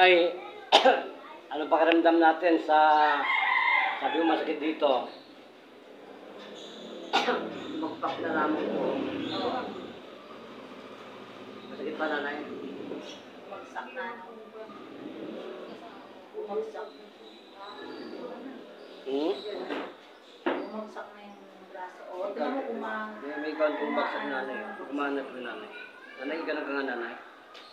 Ay, ano pakiramdam natin sa sabi mo masakit dito? Magpak na lamang po. Masakit pa nanay? Bumagsak na. Bumagsak. Bumagsak na yung braso. O, tingnan mo kumang... May kaunting bagsak nanay. Kumanap ko nanay. Nanay, ganun ka nga nanay.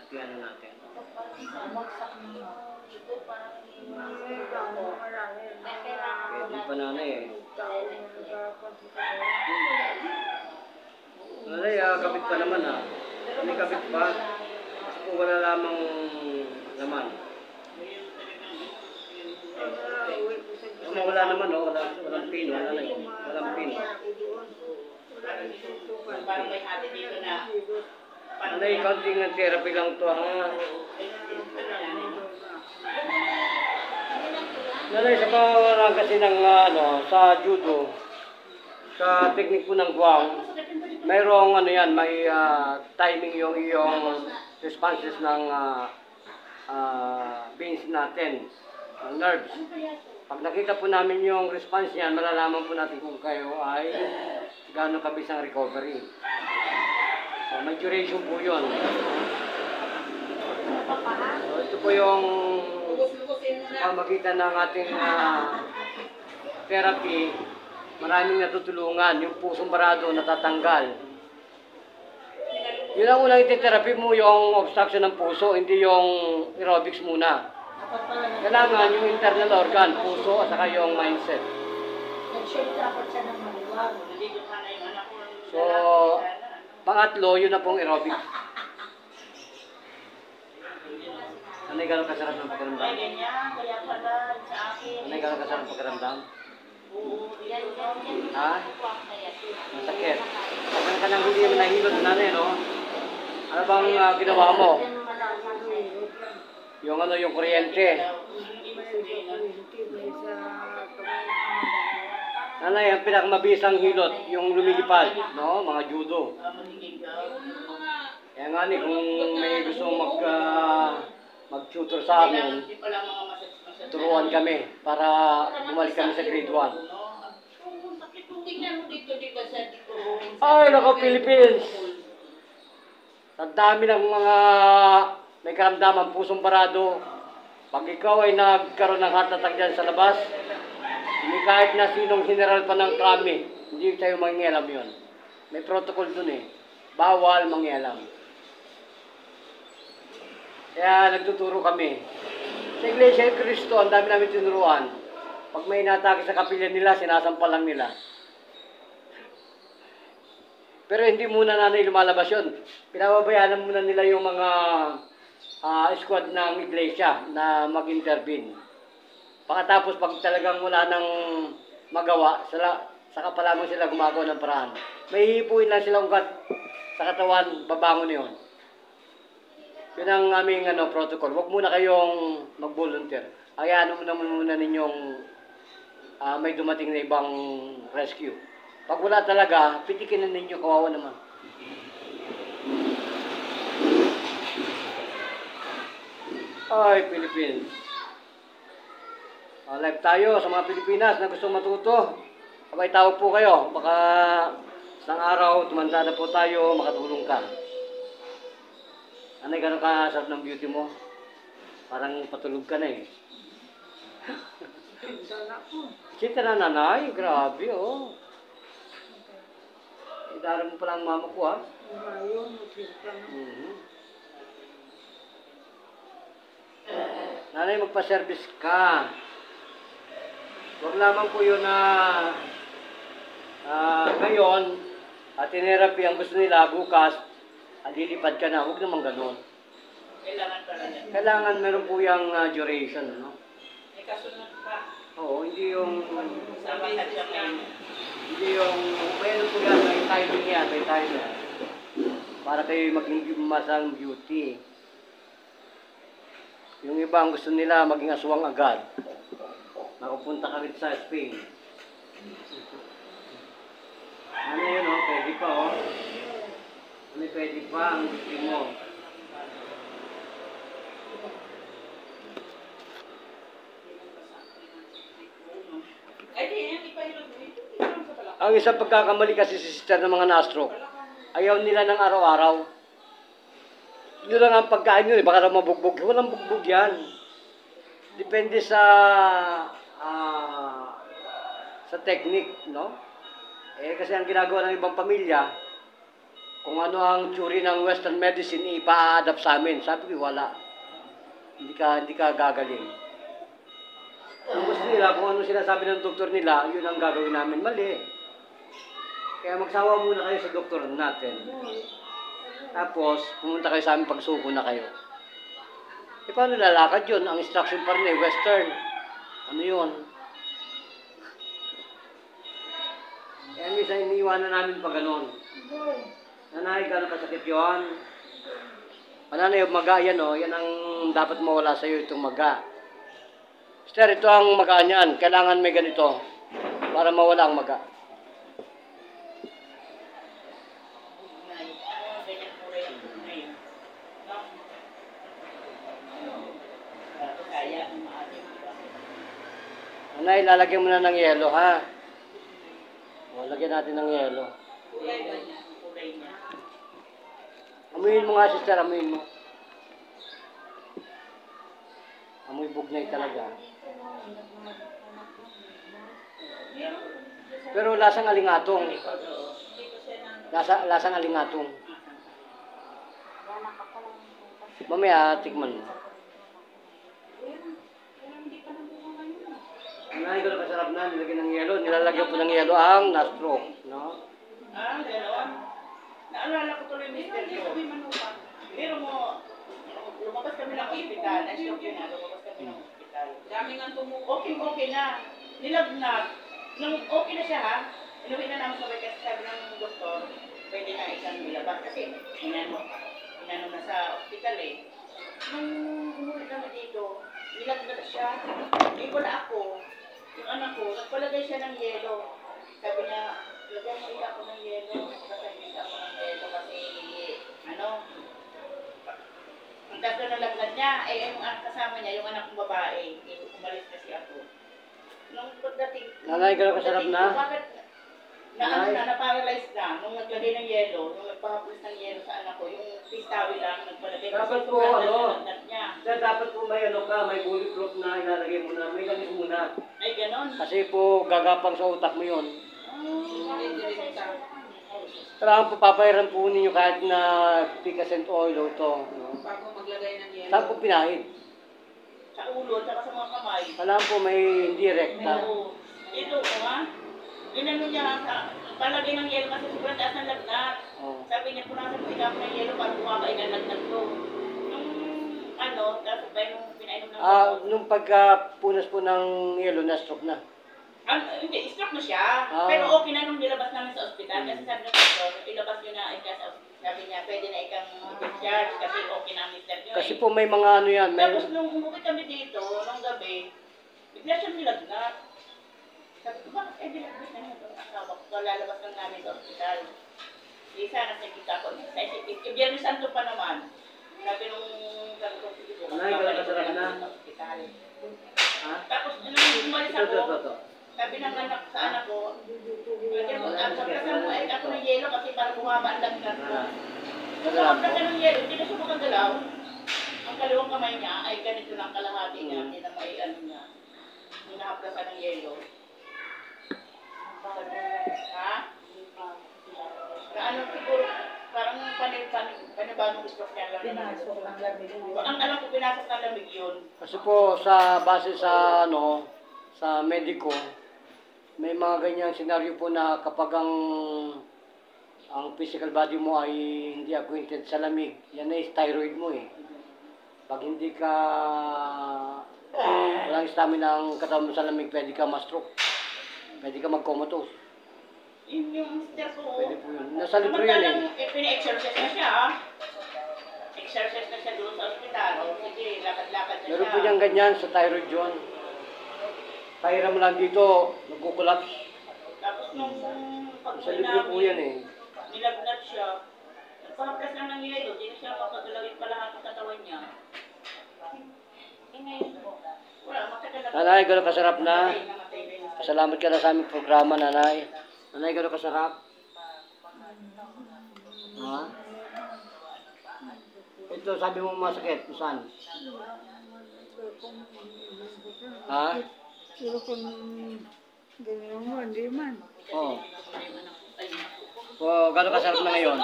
At yung ano natin. Bumagsak na. Ito parang Pwede pa nanay eh. Nanay, kabit pa naman ah. May kabit pa. Kung wala lamang laman. Wala naman oh, walang pin, wala na yun. Walang pin. Nanay, counting therapy lang to ha. Nanay, sa pangarang kasi ng sa judo, sa technique po ng guwang, mayroong ano yan, may timing yung iyong responses ng veins natin, ng nerves. Pag nakita po namin yung response niyan, malalaman po natin kung kayo ay gaano kabis ang recovery. So, may duration po yun. So, ito po yung pamagitan ng ating therapy. Maraming natutulungan. Yung pusong barado natatanggal. Yun ang unang iti-therapy mo, yung obstruction ng puso, hindi yung aerobics muna. Kailangan yung internal organ, puso at saka yung mindset. nag-shake dapat siya ng maluwag. So, pangatlo, yun na pong aerobics. Anay, gano'ng kasarap ng pakiramdam? Anay, gano'ng kasarap ng pakiramdam? Ha? Masakit. Pagkan ka nang hindi mo nahilot, nanay, no? Ano bang ginawa mo? Yung yung kuryente. Nanay, ang pinakamabisang hilot, yung lumilipad, no? Mga judo. Kaya nga ni, kung may gusto mag-tutor sa amin, turuan kami para bumalik kami sa grade 1. Ay, nako, Philippines! Ang dami ng mga may karamdaman, pusong parado. Pag ikaw ay nagkaroon ng heart attack dyan sa labas, hindi kahit na sinong general pa ng kami, hindi tayo mangialam yun. May protocol dun eh. Bawal mangialam. Kaya nagtuturo kami. Sa Iglesia ni Cristo, ang dami namin tinuruan. Pag may inatake sa kapilya nila, sinasampal lang nila. Pero hindi muna nanay lumalabas yun. Pinababayaan muna nila yung mga squad ng iglesia na mag-intervene. Pagkatapos, pag talagang wala nang magawa, saka pa lamang sila gumagawa ng paraan. May hihipuin lang sila ugat sa katawan, babangon yun. Yun ang aming protocol. Huwag muna kayong mag-volunteer. Hayaan muna ninyong may dumating na ibang rescue. Pag wala talaga, pitikin na ninyo, kawawa naman. Ay, Philippines. Live tayo sa mga Pilipinas na gusto matuto. Abay, tawag po kayo. Baka isang araw, tumanda na po tayo, makatulong ka. Anay, gano'n ka sarap ng beauty mo? Parang patulog ka na eh. Kita na nanay, grabe oh. Idarang mo pala ang mama ko ha. Nanay, magpa-service ka. Huwag lamang po yun na ngayon, tinerapi ang gusto nila bukas, lilipad ka na. Huwag naman ganun. Kailangan meron po yung duration, no? May kasunod pa. Oo, hindi yung meron po yan, may timing yan, may timer. Para kayo maging masang beauty. Yung iba ang gusto nila maging aswang agad. Nakapunta ka rin sa Spain. Ano yun oh, pwede pa oh. Ano pwede pa ang gusto mo. Ang isang pagkakamali kasi si sister ng mga na-stroke, ayaw nila ng araw-araw. Yun lang ang pagkain yun, baka na mabugbog. Walang bugbog yan. Depende sa technique, no? Kasi ang ginagawa ng ibang pamilya, kung ano ang theory ng Western medicine, ipa-adapt sa amin. Sabi ko, wala. Hindi ka gagaling. Kung gusto nila, kung ano sinasabi ng doktor nila, yun ang gagawin namin. Mali. Kaya magsawa muna kayo sa doktor natin. Tapos, pumunta kayo sa amin pagsuko na kayo. Paano lalakad yun? Ang instruction pa rin Western. Ano yun? Kaya minsan iniiwanan namin pa ganon. Nanay, gano'n kasakit yun? Pananay, maga, yan o. Yan ang dapat mawala sa'yo, itong maga. Sister, ito ang maga niyan. Kailangan may ganito para mawala ang maga. Nanay, lalagyan mo na ng yelo, ha? O, lagyan natin ng yelo. Amuyin mo nga, sister, amuyin mo. Amoy bugnay talaga. Pero lasang alingatong. Lasang alingatong. Mamaya, tikman mo. Nanay ko na kasarap na, nilagyan ng yelo. Nilalagyan po ng yelo ang na-stroke, no? Gano'n? Naalala ko tuloy, Mr. Joe. Pero mo, lumabas kami ng hospital. Na-stroke yun na, lumabas kami ng hospital. Dami nga okay na. Nilagnat. Nung okay na siya ha, inuwi na naman sabay kasi sabi ng doktor, pwede na isang nilabas. Kasi inano na sa hospital eh. Nung umuwi kami dito, nilagnat siya. Hindi wala ako. Yung anak ko, nagpalagay siya ng yelo. Sabi niya, lagyan mo ako ng yelo. Sabi ako ng yelo kasi, ang kaso ng lagnat niya, yung kasama niya, yung anak kong babae, umalis kasi ako. Nung pagdating, Nanay, gano'n kasarap na? Bakit, na-paralyze na, nung naglagay ng yelo, nung nagpahapos ng yelo sa anak ko, yung pistawi lang, nagpalagay Dapat kasi po, sa lagnat niya. Dapat po may may bulletproof na ilalagay mo na, may ganit muna. Ay, ganon. Kasi po, gagapang sa utak mo yun. Bago Kailangan po, papayaran po ninyo kahit na picassent oil o ito. No? maglagay ng yelo. Saan po pinahid? Sa ulo, tsaka sa mga kamay. Kailangan po may direkta. Oo. Ito, ha? Inano niya, palagay ng yelo kasi sobrang taas ng lagnat. Oh. Sabi niya, punasan mo ilap ng yelo para bumaba yung lagnat ko. Nung tapos ba yung pinainom ng Nung pagkapunas po ng yelo, na-stroke na. hindi, stroke na siya. Pero okay na nung nilabas namin sa ospital. Kasi sabi ng doktor, ilabas nyo na sa sabi niya, pwede na ikang discharge kasi okay na ang mister nyo. Kasi po may mga ano yan. May... Tapos nung umuwi kami dito, nung gabi, bigla siyang nilagnat. Sabi ko, bakit nilagnat na niya ang asawa ko? Lalabas lang namin sa ospital. Isa na sa kita ko. Sa isipin, Biyernes Santo pa naman. Sabi nung sabi ko, sige po, kasarap na. sa ospital. Ha? Tapos nung umalis ako, Ito. sabi ng anak sa anak ko, pagkasan mo ay ako ng yelo kasi para bumaba ang lagnat ko. Kung pagkasan ng yelo, hindi na siya makagalaw. Ang kaliwang kamay niya ay ganito lang kalahati niya, hindi na may ano niya. Hinahaplasan ng yelo. Ha? Na ano siguro, parang panibagong stroke niya lang. Pinasok ang lamig. Ang alam ko, pinasok ng lamig yun. Kasi po, sa base sa sa mediko, may mga ganyang senaryo po na kapag ang physical body mo ay hindi acquainted sa lamig, yan ay thyroid mo eh. Pag hindi ka walang stamina ang katawan mo sa lamig, pwede ka ma-stroke. Pwede ka mag-comatose. Yung mister ko, Pwede po yun. Nasa libro yan eh. Pina-exercise na siya. Exercise na siya doon sa ospital. Sige, lakad-lakad na siya. Meron po niyang ganyan sa thyroid yun. Pahiram lang dito, nagkukulaps. Tapos nung Sa pag-uwi libro po yan namin, eh. nilagnat siya. Nagpapras lang ng yelo, di na siya makagalawin pa lahat ng katawan niya. Ngayon po, wala, matagal na. Nanay, gano'n kasarap na. Namatay na yun. Pasalamat ka na sa aming programa, nanay. Nanay, gano'n kasarap? Ha? Ito, sabi mo masakit. Saan? Ha? Pero kung ganyan mo, hindi man. Oo. Oh, gano'n kasarap na ngayon?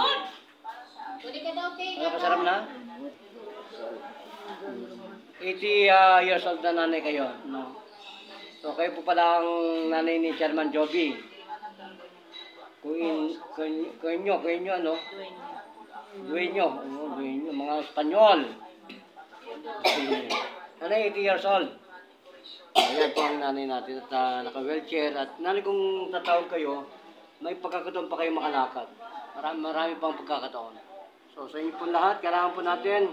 Gano'n kasarap na? 80 years old na nanay kayo, no? So, kayo po pala ang nanay ni Chairman Joby. Kuinyo, ano? Dueño, mga Espanyol. Nanay, 80 years old. Ayan po ang nanay natin at naka-wheelchair. At nanay, kung tatawag kayo, may pagkakataon pa kayo makalakad. Marami pang pagkakataon. So, sa inyo po lahat, kailangan po natin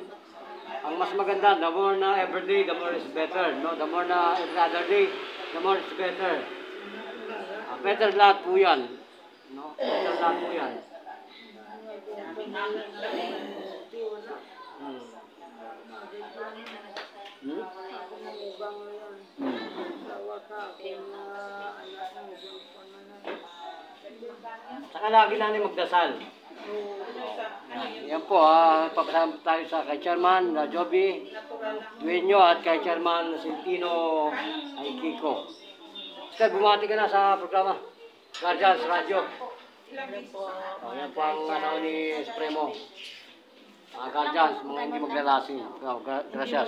ang mas maganda, the more na every day, the more is better. No? The more na every other day, the more is better. Better lahat po yan. No? Better lahat po yan. Hmm. Hmm? Saka lagi natin magdasal. Yan po, papasama tayo sa kay Chairman Joby Dueño at kay Chairman Sentino ay Kiko. Sir, bumati ka na sa programa. Guardians Radio. Yan po ang ni Supremo. Guardians, mga hindi maglalasing. Gracias.